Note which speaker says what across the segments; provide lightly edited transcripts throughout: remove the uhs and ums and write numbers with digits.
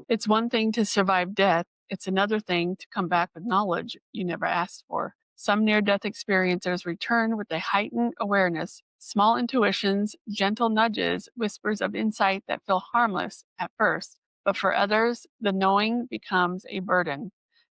Speaker 1: It's one thing to survive death, it's another thing to come back with knowledge you never asked for. Some near death experiencers return with a heightened awareness, small intuitions, gentle nudges, whispers of insight that feel harmless at first. But for others, the knowing becomes a burden.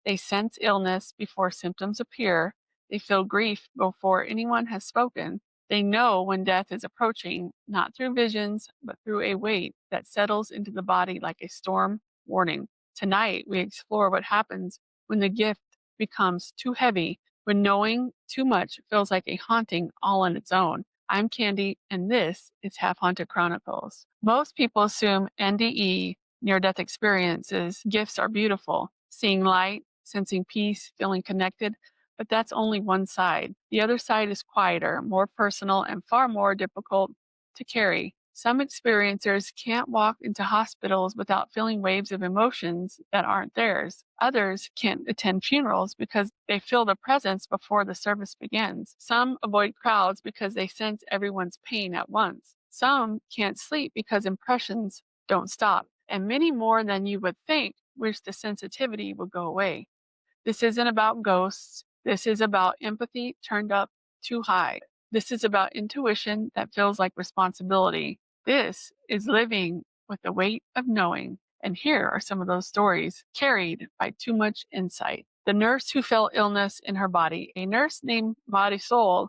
Speaker 1: They sense illness before symptoms appear. They feel grief before anyone has spoken. They know when death is approaching, not through visions, but through a weight that settles into the body like a storm warning. Tonight, we explore what happens when the gift becomes too heavy, when knowing too much feels like a haunting all on its own. I'm Candy, and this is Half Haunted Chronicles. Most people assume NDE, near death experiences, gifts are beautiful, seeing light, sensing peace, feeling connected, but that's only one side. The other side is quieter, more personal, and far more difficult to carry. Some experiencers can't walk into hospitals without feeling waves of emotions that aren't theirs. Others can't attend funerals because they feel the presence before the service begins. Some avoid crowds because they sense everyone's pain at once. Some can't sleep because impressions don't stop. And many more than you would think wish the sensitivity would go away. This isn't about ghosts. This is about empathy turned up too high. This is about intuition that feels like responsibility. This is living with the weight of knowing. And here are some of those stories carried by too much insight. The nurse who felt illness in her body. A nurse named Marisol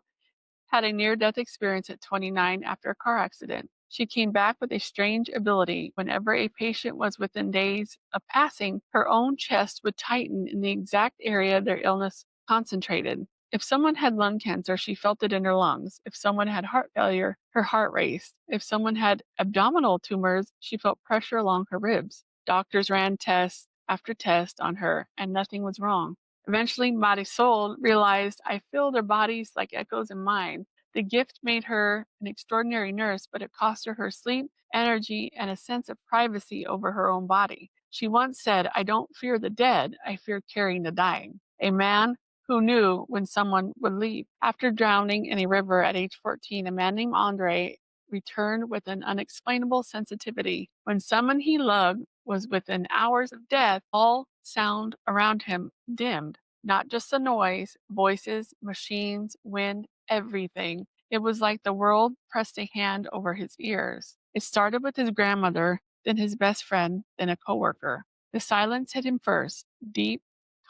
Speaker 1: had a near death experience at 29 after a car accident. She came back with a strange ability. Whenever a patient was within days of passing, her own chest would tighten in the exact area their illness concentrated. If someone had lung cancer, she felt it in her lungs. If someone had heart failure, her heart raced. If someone had abdominal tumors, she felt pressure along her ribs. Doctors ran test after test on her, and nothing was wrong. Eventually, Marisol realized, I feel their bodies like echoes in mine. The gift made her an extraordinary nurse, but it cost her her sleep, energy, and a sense of privacy over her own body. She once said, I don't fear the dead, I fear carrying the dying. A man who knew when someone would leave. After drowning in a river at age 14, a man named Andre returned with an unexplainable sensitivity. When someone he loved was within hours of death, all sound around him dimmed. Not just the noise, voices, machines, wind, everything. It was like the world pressed a hand over his ears. It started with his grandmother, then his best friend, then a coworker. The silence hit him first, deep,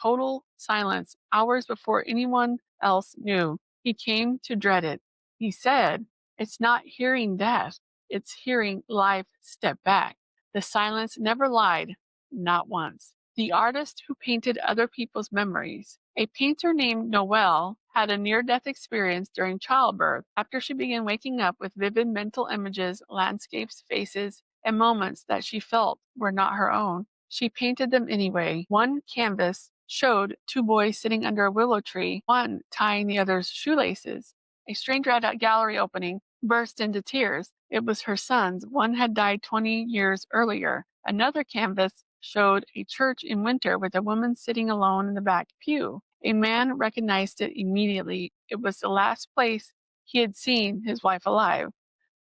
Speaker 1: total silence, hours before anyone else knew. He came to dread it. He said, it's not hearing death, it's hearing life step back. The silence never lied, not once. The artist who painted other people's memories. A painter named Noelle had a near death experience during childbirth. After she began waking up with vivid mental images, landscapes, faces, and moments that she felt were not her own, she painted them anyway. One canvas showed two boys sitting under a willow tree, one tying the other's shoelaces. A stranger at a gallery opening burst into tears. It was her sons. One had died 20 years earlier. Another canvas showed a church in winter with a woman sitting alone in the back pew. A man recognized it immediately. It was the last place he had seen his wife alive.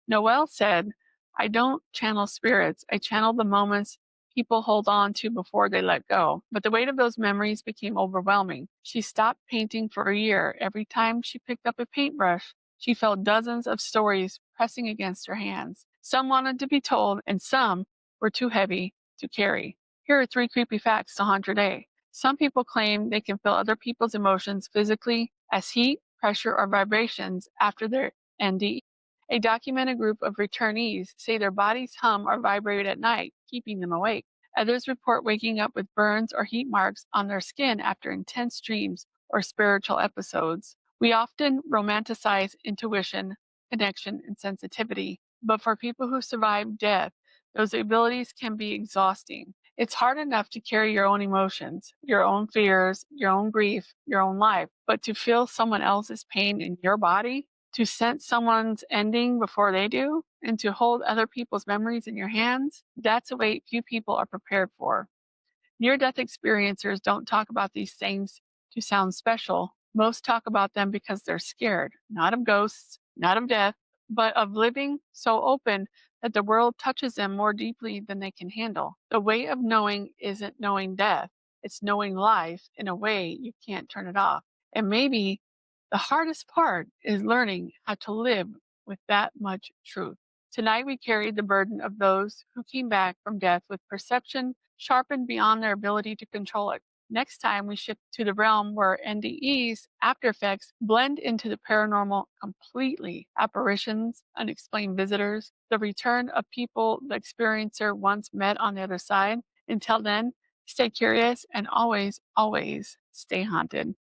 Speaker 1: Noelle said, I don't channel spirits. I channel the moments people hold on to before they let go. But the weight of those memories became overwhelming. She stopped painting for a year. Every time she picked up a paintbrush, she felt dozens of stories pressing against her hands. Some wanted to be told, and some were too heavy to carry. Here are 3 creepy facts to haunt your day. Some people claim they can feel other people's emotions physically as heat, pressure, or vibrations after their NDE. A documented group of returnees say their bodies hum or vibrate at night, keeping them awake. Others report waking up with burns or heat marks on their skin after intense dreams or spiritual episodes. We often romanticize intuition, connection, and sensitivity, but for people who survive death, those abilities can be exhausting. It's hard enough to carry your own emotions, your own fears, your own grief, your own life, but to feel someone else's pain in your body, to sense someone's ending before they do, and to hold other people's memories in your hands, that's a weight few people are prepared for. Near-death experiencers don't talk about these things to sound special. Most talk about them because they're scared, not of ghosts, not of death, but of living so open that the world touches them more deeply than they can handle. The weight of knowing isn't knowing death, it's knowing life in a way you can't turn it off. And maybe the hardest part is learning how to live with that much truth. Tonight, we carried the burden of those who came back from death with perception sharpened beyond their ability to control it. Next time, we shift to the realm where NDE's after effects blend into the paranormal completely. Apparitions, unexplained visitors, the return of people the experiencer once met on the other side. Until then, stay curious and always, always stay haunted.